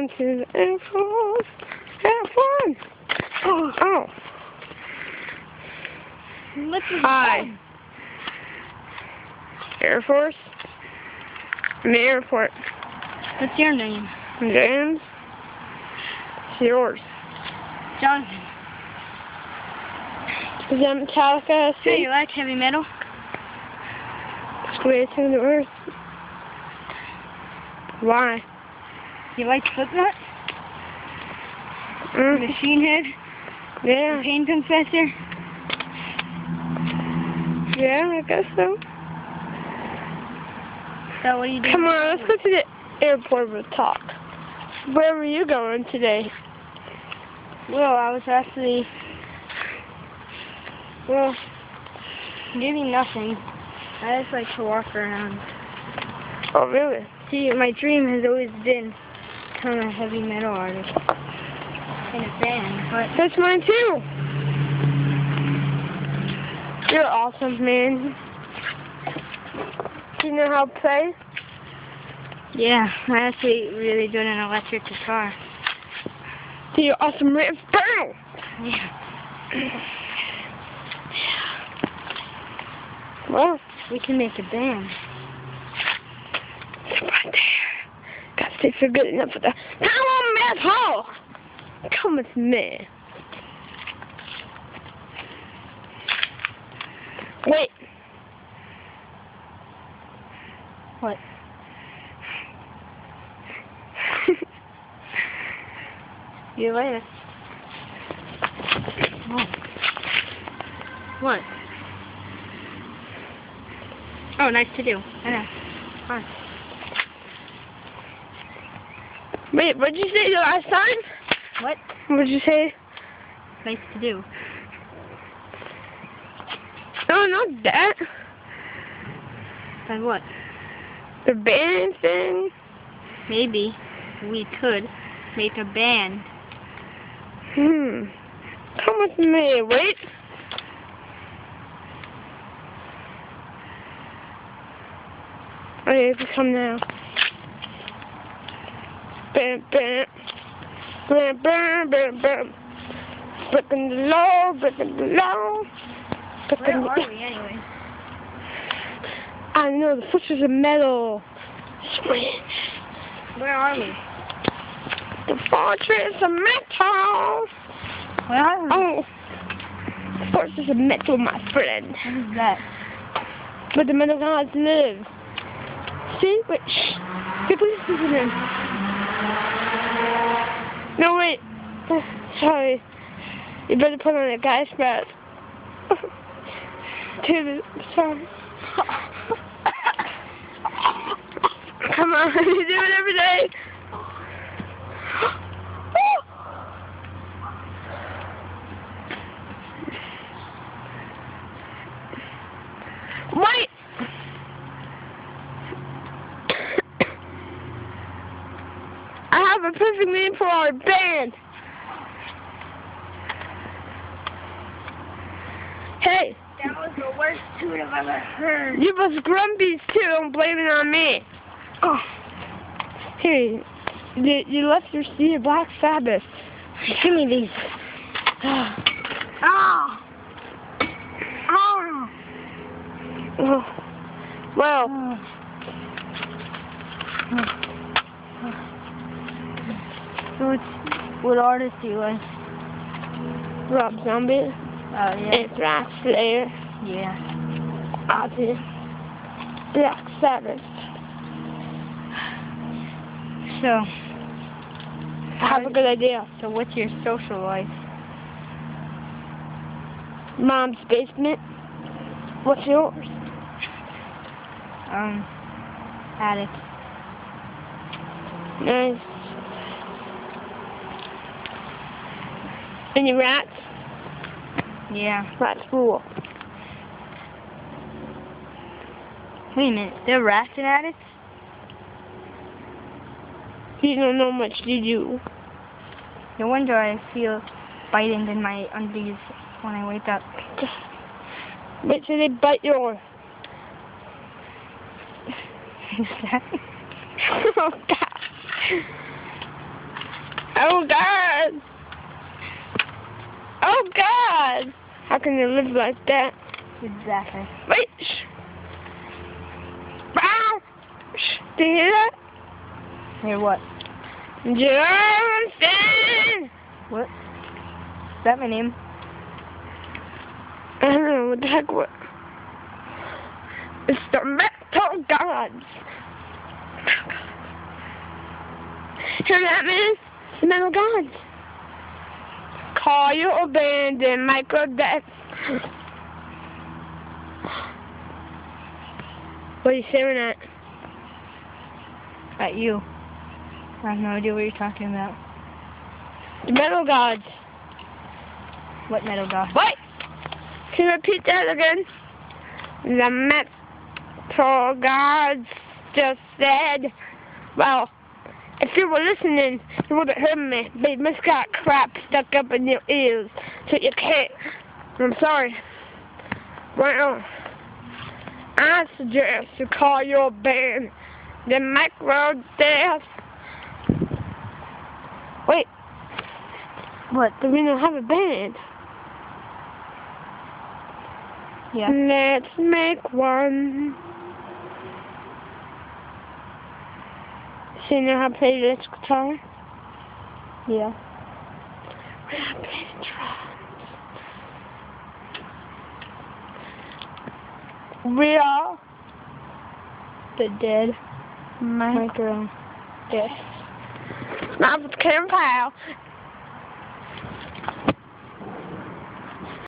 going to the Air Force. Have fun. Oh. Hi. Air Force? In the airport. What's your name? James? It's yours. Jonathan. Is that Metallica? Hey, you like heavy metal? It's great to the earth. Why? You like Slipknot? Mm. Machine Head? Yeah. Pain Confessor? Yeah, I guess so. So what are you doing? Come on, let's go to the airport and talk. Where were you going today? Well, I was actually... Well, doing nothing. I just like to walk around. Oh, really? See, my dream has always been to become a heavy metal artist in a band, but... That's mine too. You're awesome, man. Do you know how to play? Yeah, I actually really good an electric guitar. Do you awesome riff? Boom! Yeah. Well, We can make a band. it's right there. Gotta say for good enough for that. Come on, Metal! Come with me. Wait. What? See you later. Oh. What? Oh, nice to do. I know. Fine. Wait, what did you say the last time? What? What did you say? Nice to do. No, not that. Then what? The band thing. Maybe we could make a band. Come with me. Wait. Oh, yeah, you can come now. Bam, bam. Bam, bam, bam, bam. Breaking the law, breaking the law. Where are we anyway? I know, the fortress of metal. Switch. Where are we? The fortress of metal. Where are we? Oh. The fortress of metal, my friend. What is that? Where the metal gods live. See? Wait, shh. Get police in. No, wait. Sorry. You better put on a gas mask. Sorry. Come on, you do it every day. Wait! I have a perfect name for our band. Hey. That was the worst tune I've ever heard. You was grumpies too, don't blame it on me. Oh. Here, you left your Black Sabbath. Give me these. Ah. Ah. Oh. Well. So what artist do you like? Rob Zombie. Oh, yeah. Anthrax, Slayer. Yeah. Ozzy. Black Sabbath. So. I have a good idea. So what's your social life? Mom's basement. What's yours? Attic. Nice. Any rats? Yeah. Rats rule. Wait a minute. There are rats in attics? You don't know much, do you? No wonder I feel biting in my undies when I wake up. Wait till they bite your... Exactly. Oh, God. Oh God! Oh God! How can you live like that? Exactly. Wait! Shh! Wow! Shh! Do you hear that? Hear what? Johnson! What? Is that my name? I don't know what the heck. What? It's the Metal Gods. Hear that, man? The Metal Gods. Call you abandoned, Michael Death. What are you staring at? At you. I have no idea what you're talking about. The Metal Gods. What metal god? Wait! Can you repeat that again? The Metal Gods just said, well, if you were listening, you would have heard me. But you must got crap stuck up in your ears, so you can't. I'm sorry. Well, I suggest you call your band the Micro Death. Wait. What? Do we not have a band? Yeah. Let's make one. So you know how to play this guitar? Yeah. We gotta play the drums. We are The dead Micro micro death. Not with Kim Powell